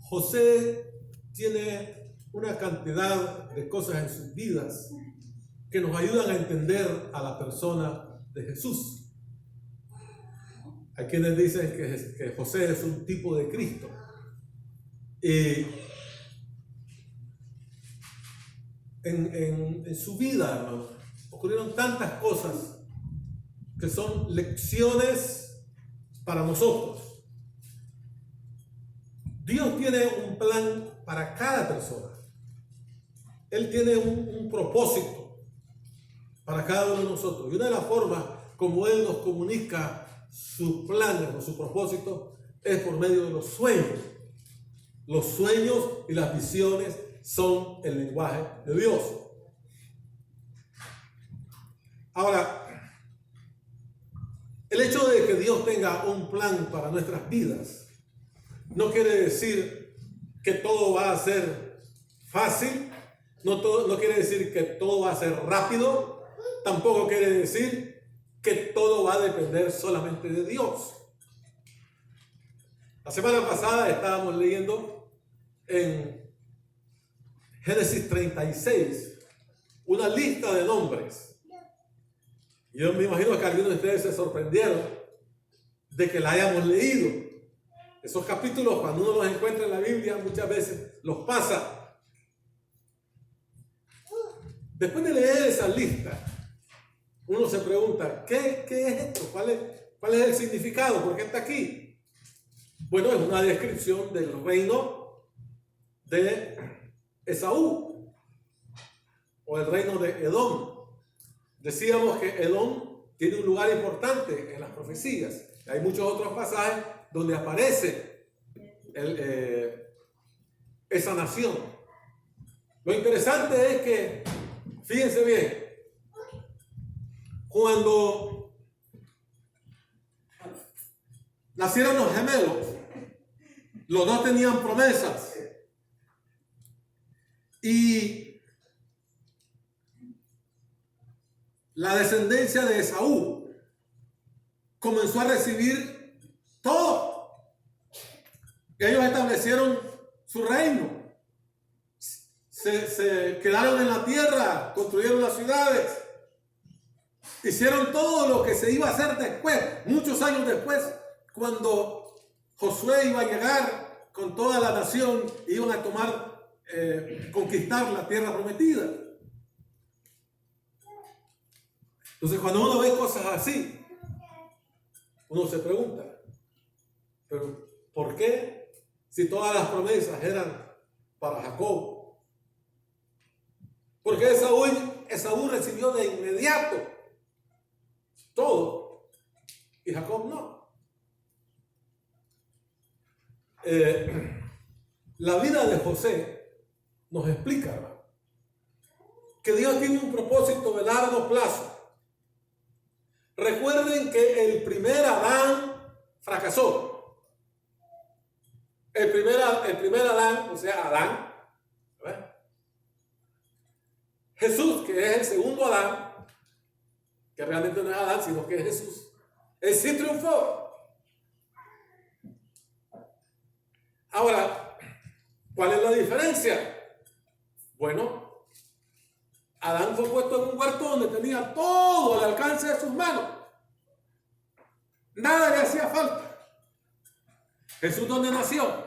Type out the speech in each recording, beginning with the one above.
José tiene una cantidad de cosas en sus vidas que nos ayudan a entender a la persona de Jesús. Hay quienes dicen que José es un tipo de Cristo. Y en su vida, hermano, ocurrieron tantas cosas que son lecciones para nosotros. Dios tiene un plan para cada persona. Él tiene un propósito para cada uno de nosotros. Y una de las formas como Él nos comunica sus planes o su propósito es por medio de los sueños. Los sueños y las visiones son el lenguaje de Dios. Ahora, el hecho de que Dios tenga un plan para nuestras vidas no quiere decir que todo va a ser fácil, no quiere decir que todo va a ser rápido, tampoco quiere decir que todo va a depender solamente de Dios. La semana pasada estábamos leyendo en Génesis 36 una lista de nombres. Yo me imagino que algunos de ustedes se sorprendieron de que la hayamos leído. Esos capítulos, cuando uno los encuentra en la Biblia, muchas veces los pasa. Después de leer esa lista, uno se pregunta, ¿qué es esto? ¿Cuál es el significado? ¿Por qué está aquí? Bueno, es una descripción del reino de Esaú, o el reino de Edom. Decíamos que Edom tiene un lugar importante en las profecías. Hay muchos otros pasajes donde aparece esa nación. Lo interesante es que, fíjense bien, cuando nacieron los gemelos, los dos tenían promesas. Y la descendencia de Esaú comenzó a recibir todo. Ellos establecieron su reino. Se quedaron en la tierra, construyeron las ciudades. Hicieron todo lo que se iba a hacer después, muchos años después, cuando Josué iba a llegar con toda la nación, iban a conquistar la tierra prometida. Entonces, cuando uno ve cosas así, uno se pregunta, ¿pero por qué? Si todas las promesas eran para Jacob. Porque Esaú recibió de inmediato todo y Jacob no. La vida de José nos explica, hermano, que Dios tiene un propósito de largo plazo. Recuerden que el primer Adán fracasó. El primer Adán, o sea, Adán, ¿verdad? Jesús, que es el segundo Adán, que realmente no es Adán, sino que es Jesús, él sí triunfó. Ahora, ¿cuál es la diferencia? Bueno, Adán fue puesto en un huerto donde tenía todo al alcance de sus manos. Nada le hacía falta. Jesús, ¿dónde nació?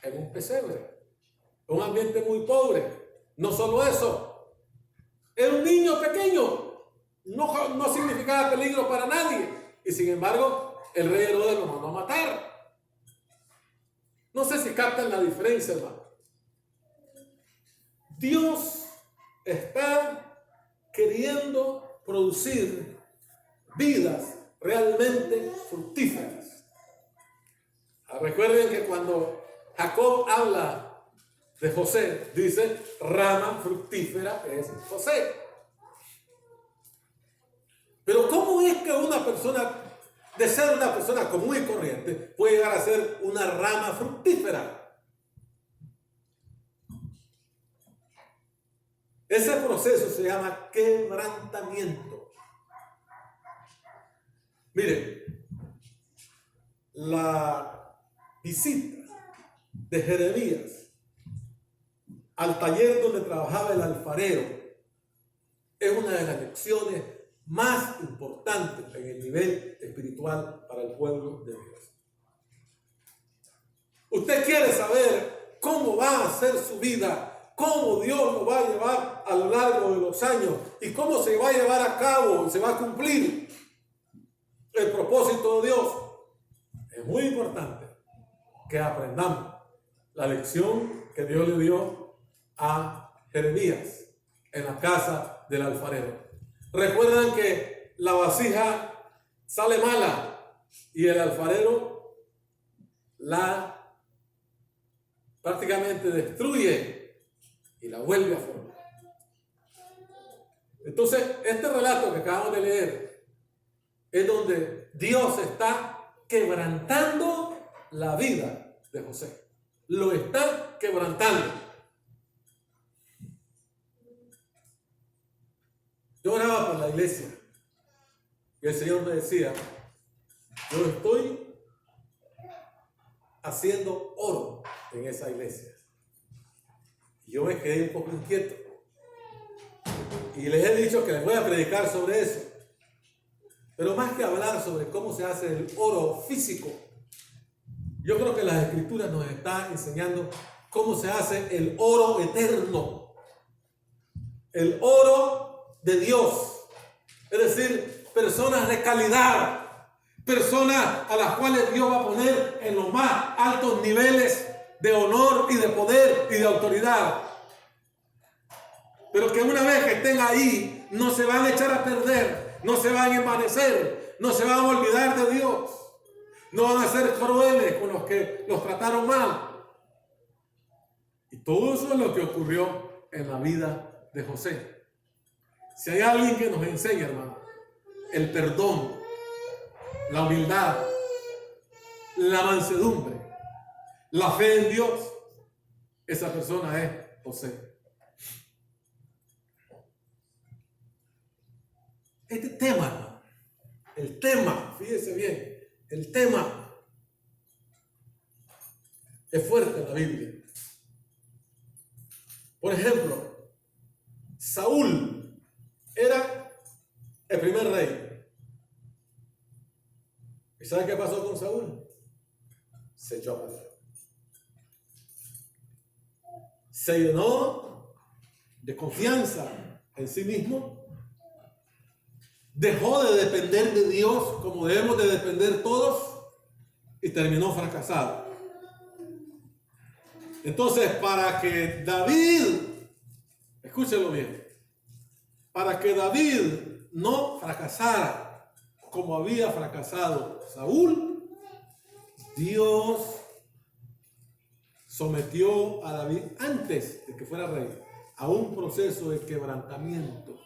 En un pesebre. Un ambiente muy pobre. No solo eso. Era un niño pequeño. No significaba peligro para nadie. Y sin embargo, el rey Herodes lo mandó a matar. No sé si captan la diferencia, hermano. Dios está queriendo producir vidas realmente fructíferas. Recuerden que cuando Jacob habla de José, dice, rama fructífera es José. Pero ¿cómo es que una persona, de ser una persona común y corriente, puede llegar a ser una rama fructífera? Ese proceso se llama quebrantamiento. Miren, la visita de Jeremías al taller donde trabajaba el alfarero es una de las lecciones más importantes en el nivel espiritual para el pueblo de Dios. Usted quiere saber cómo va a ser su vida, cómo Dios lo va a llevar a lo largo de los años y cómo se va a llevar a cabo, se va a cumplir el propósito de Dios. Es muy importante que aprendamos la lección que Dios le dio a Jeremías en la casa del alfarero. Recuerdan que la vasija sale mala y el alfarero la prácticamente destruye y la vuelve a formar. Entonces, este relato que acabamos de leer es donde Dios está quebrantando la vida de José. Lo está quebrantando. Yo oraba por la iglesia y el Señor me decía, yo estoy haciendo oro en esa iglesia. Y yo me quedé un poco inquieto. Y les he dicho que les voy a predicar sobre eso. Pero más que hablar sobre cómo se hace el oro físico, yo creo que las Escrituras nos están enseñando cómo se hace el oro eterno. El oro de Dios. Es decir, personas de calidad. Personas a las cuales Dios va a poner en los más altos niveles de honor y de poder y de autoridad. Pero que una vez que estén ahí, no se van a echar a perder, no se van a envanecer, no se van a olvidar de Dios, no van a ser crueles con los que los trataron mal. Y todo eso es lo que ocurrió en la vida de José. Si hay alguien que nos enseña, hermano, el perdón, la humildad, la mansedumbre, la fe en Dios, esa persona es José. Este tema, hermano, el tema, fíjese bien, el tema es fuerte en la Biblia. Por ejemplo, Saúl era el primer rey. ¿Y sabe qué pasó con Saúl? Se echó a perder. Se llenó de confianza en sí mismo. Dejó de depender de Dios como debemos de depender todos y terminó fracasado. Entonces, para que David, escúchelo bien, para que David no fracasara como había fracasado Saúl, Dios sometió a David, antes de que fuera rey, a un proceso de quebrantamiento.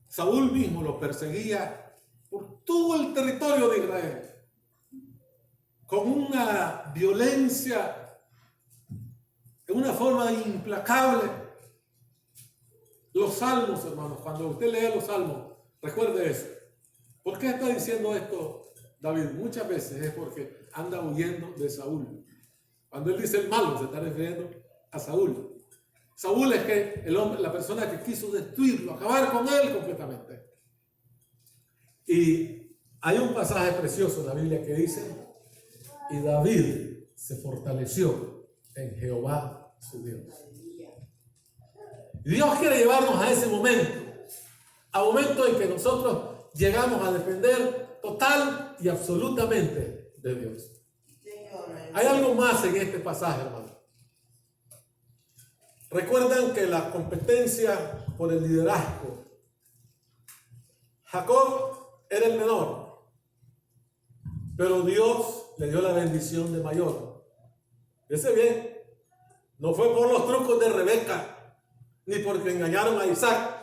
Saúl mismo lo perseguía por todo el territorio de Israel, con una violencia, de una forma implacable. Los salmos, hermanos, cuando usted lea los salmos, recuerde eso. ¿Por qué está diciendo esto David? Muchas veces es porque anda huyendo de Saúl. Cuando él dice el malo, se está refiriendo a Saúl. Saúl es que el hombre, la persona que quiso destruirlo, acabar con él completamente. Y hay un pasaje precioso en la Biblia que dice, y David se fortaleció en Jehová su Dios. Dios quiere llevarnos a ese momento, a momento en que nosotros llegamos a depender total y absolutamente de Dios. Hay algo más en este pasaje, hermano. Recuerdan que la competencia por el liderazgo, Jacob era el menor, pero Dios le dio la bendición de mayor. Fíjense bien, no fue por los trucos de Rebeca, ni porque engañaron a Isaac.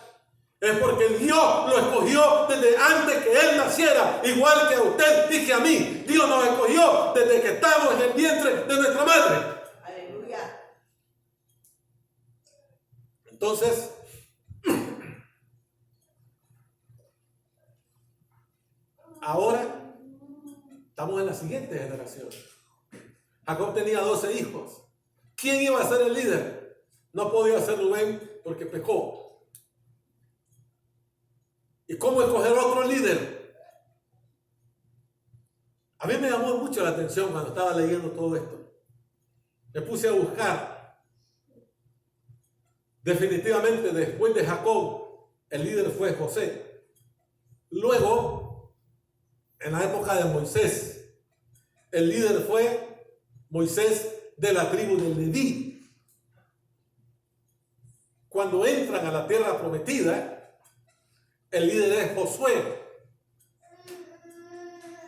Es porque Dios lo escogió desde antes que él naciera, igual que a usted y que a mí. Dios nos escogió desde que estamos en el vientre de nuestra madre. Aleluya. Entonces, ahora estamos en la siguiente generación. Jacob tenía 12 hijos. ¿Quién iba a ser el líder? No podía ser Rubén porque pecó. ¿Y cómo escoger otro líder? A mí me llamó mucho la atención cuando estaba leyendo todo esto. Me puse a buscar. Definitivamente después de Jacob, el líder fue José. Luego, en la época de Moisés, el líder fue Moisés de la tribu de Leví. Cuando entran a la tierra prometida, el líder es Josué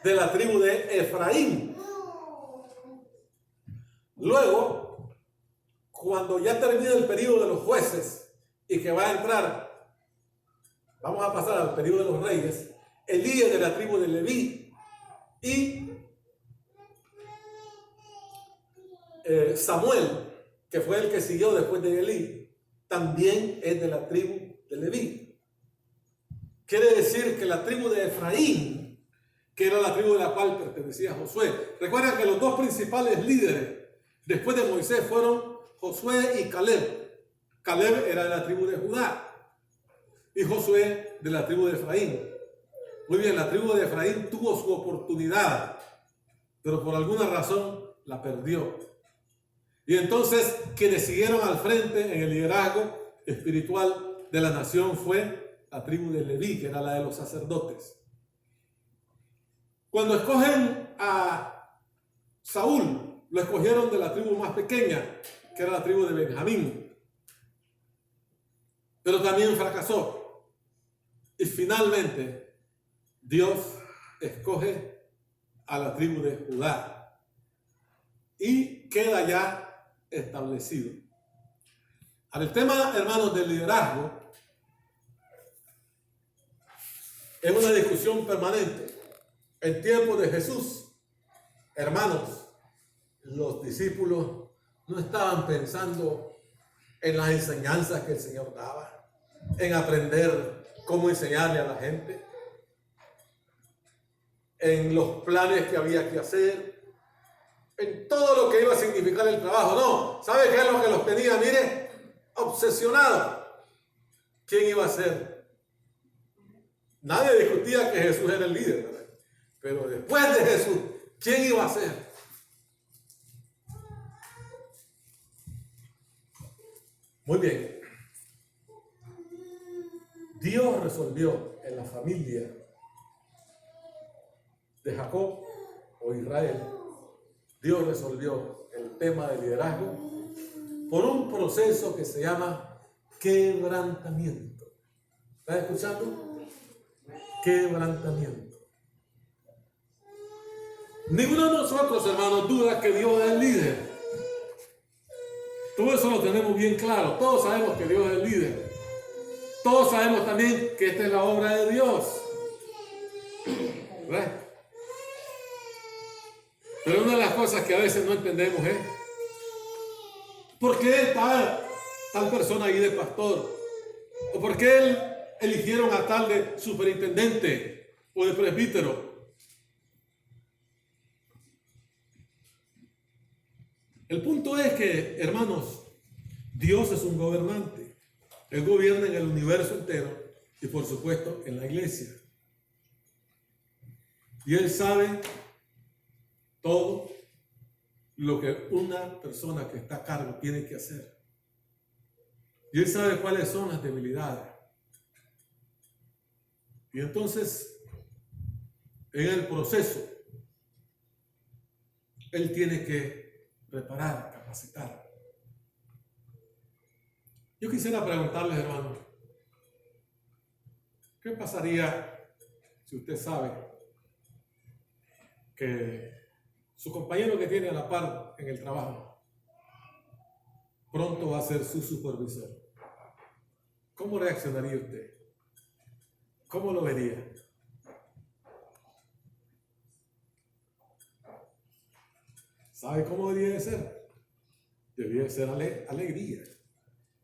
de la tribu de Efraín. Luego, cuando ya termina el periodo de los jueces y que va a entrar, vamos a pasar al periodo de los reyes, el líder de la tribu de Leví y Samuel, que fue el que siguió después de Elí, también es de la tribu de Leví. Quiere decir que la tribu de Efraín, que era la tribu de la cual pertenecía Josué. Recuerden que los dos principales líderes después de Moisés fueron Josué y Caleb. Caleb era de la tribu de Judá y Josué de la tribu de Efraín. Muy bien, la tribu de Efraín tuvo su oportunidad, pero por alguna razón la perdió. Y entonces quienes siguieron al frente en el liderazgo espiritual de la nación fue la tribu de Leví, que era la de los sacerdotes. Cuando escogen a Saúl, lo escogieron de la tribu más pequeña, que era la tribu de Benjamín. Pero también fracasó. Y finalmente, Dios escoge a la tribu de Judá. Y queda ya establecido. Al tema, hermanos, del liderazgo, es una discusión permanente. En tiempos de Jesús, hermanos, los discípulos no estaban pensando en las enseñanzas que el Señor daba, en aprender cómo enseñarle a la gente, en los planes que había que hacer, en todo lo que iba a significar el trabajo. No, ¿sabe qué es lo que los tenía? Mire, obsesionados. ¿Quién iba a ser? Nadie discutía que Jesús era el líder, ¿verdad? Pero después de Jesús, ¿quién iba a ser? Muy bien. Dios resolvió en la familia de Jacob o Israel, Dios resolvió el tema del liderazgo por un proceso que se llama quebrantamiento. ¿Estás escuchando? Quebrantamiento. Ninguno de nosotros, hermanos, duda que Dios es el líder. Todo eso lo tenemos bien claro. Todos sabemos que Dios es el líder. Todos sabemos también que esta es la obra de Dios. ¿Verdad? Pero una de las cosas que a veces no entendemos es ¿por qué tal persona ahí de pastor? ¿O por qué eligieron a tal de superintendente o de presbítero? El punto es que, hermanos, Dios es un gobernante. Él gobierna en el universo entero y, por supuesto, en la iglesia. Y Él sabe todo lo que una persona que está a cargo tiene que hacer. Y Él sabe cuáles son las debilidades. Y entonces, en el proceso, Él tiene que preparar, capacitar. Yo quisiera preguntarles, hermanos, ¿qué pasaría si usted sabe que su compañero que tiene a la par en el trabajo pronto va a ser su supervisor? ¿Cómo reaccionaría usted? ¿Cómo lo vería? ¿Sabe cómo debería de ser? Debería de ser alegría.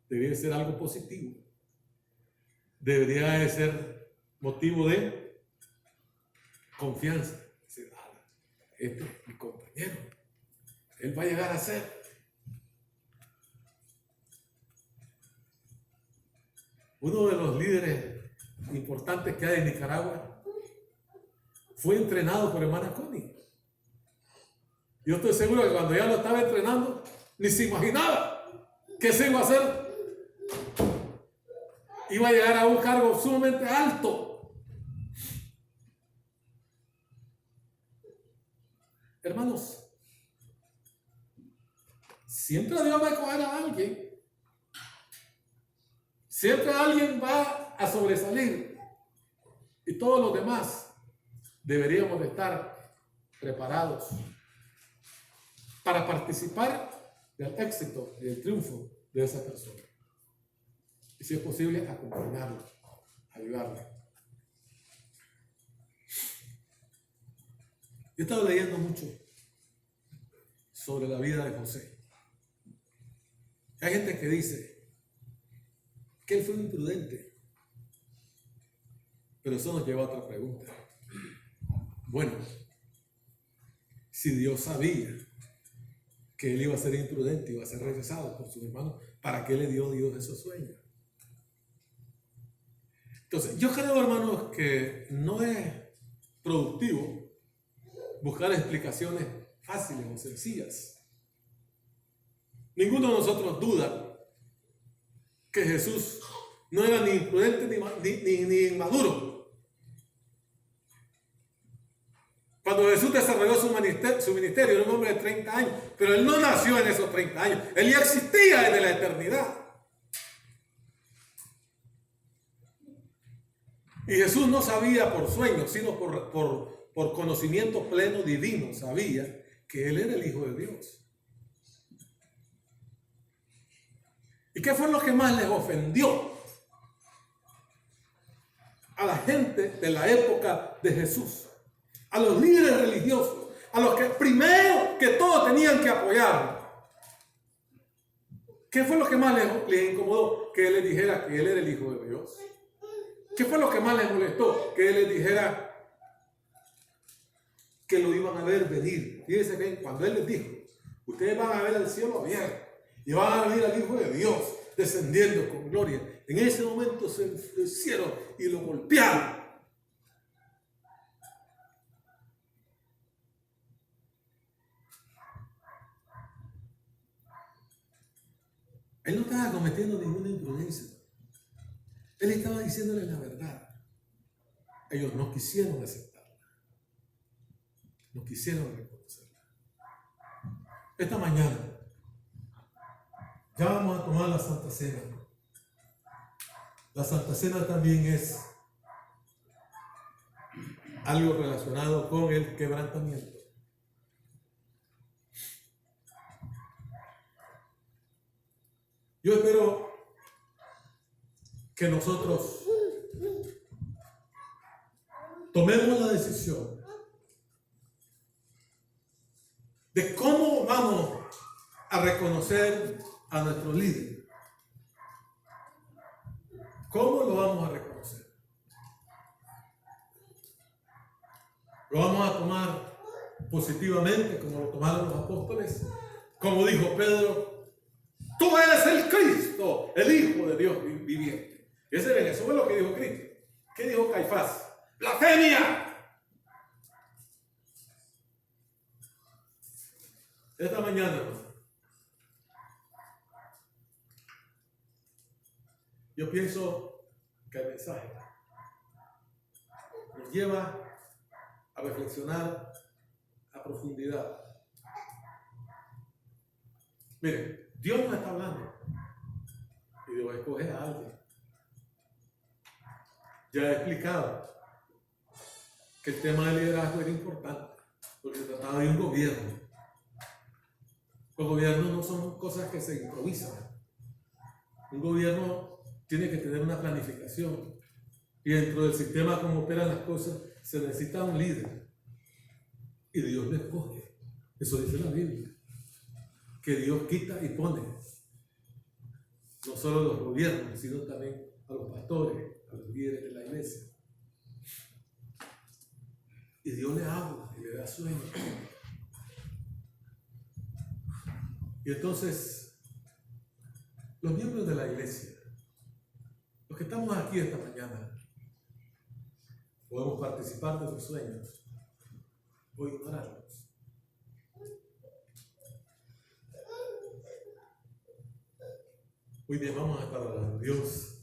Debería de ser algo positivo. Debería de ser motivo de confianza. Decir, este es mi compañero. él va a llegar a ser uno de los líderes importantes que hay en Nicaragua. Fue entrenado por hermana Connie. Yo estoy seguro que cuando ya lo estaba entrenando, ni se imaginaba que se iba a hacer. Iba a llegar a un cargo sumamente alto. Hermanos, siempre Dios va a escoger a alguien. Siempre alguien va a sobresalir. Y todos los demás deberíamos de estar preparados para participar del éxito y del triunfo de esa persona. Y si es posible, acompañarlo, ayudarlo. Yo he estado leyendo mucho sobre la vida de José. Hay gente que dice que él fue un imprudente. Pero eso nos lleva a otra pregunta. Bueno, si Dios sabía que él iba a ser imprudente, iba a ser rechazado por sus hermanos, ¿para qué le dio Dios esos sueños? Entonces, yo creo, hermanos, que no es productivo buscar explicaciones fáciles o sencillas. Ninguno de nosotros duda que Jesús no era ni imprudente ni inmaduro. Cuando Jesús desarrolló su ministerio, era un hombre de 30 años, pero él no nació en esos 30 años. Él ya existía desde la eternidad. Y Jesús no sabía por sueños, sino por conocimiento pleno divino. Sabía que él era el Hijo de Dios. ¿Y qué fue lo que más les ofendió a la gente de la época de Jesús? A los líderes religiosos, a los que primero que todo tenían que apoyar. ¿Qué fue lo que más les incomodó? Que él les dijera que él era el Hijo de Dios. ¿Qué fue lo que más les molestó? Que él les dijera que lo iban a ver venir. Fíjense bien, cuando él les dijo, ustedes van a ver el cielo abierto y van a ver al Hijo de Dios descendiendo con gloria. En ese momento se enfurecieron y lo golpearon. Él no estaba cometiendo ninguna imprudencia. Él estaba diciéndole la verdad. Ellos no quisieron aceptarla. No quisieron reconocerla. Esta mañana ya vamos a tomar la Santa Cena. La Santa Cena también es algo relacionado con el quebrantamiento. Yo espero que nosotros tomemos la decisión de cómo vamos a reconocer a nuestro líder. ¿Cómo lo vamos a reconocer? ¿Lo vamos a tomar positivamente como lo tomaron los apóstoles? Como dijo Pedro, tú eres el Cristo, el Hijo de Dios viviente. Eso fue lo que dijo Cristo. ¿Qué dijo Caifás? ¡Blasfemia! Esta mañana, yo pienso que el mensaje nos lleva a reflexionar a profundidad. Miren, Dios nos está hablando y Dios escoge a alguien. Ya he explicado que el tema del liderazgo era importante porque se trataba de un gobierno. Los gobiernos no son cosas que se improvisan. Un gobierno tiene que tener una planificación y dentro del sistema como operan las cosas se necesita un líder y Dios lo escoge. Eso dice la Biblia, que Dios quita y pone no solo a los gobiernos sino también a los pastores, a los líderes de la iglesia, y Dios le habla y le da sueños. Y entonces, los miembros de la iglesia, los que estamos aquí esta mañana, podemos participar de sus sueños o ignorarlos. Muy bien, vamos a estar orando. Dios,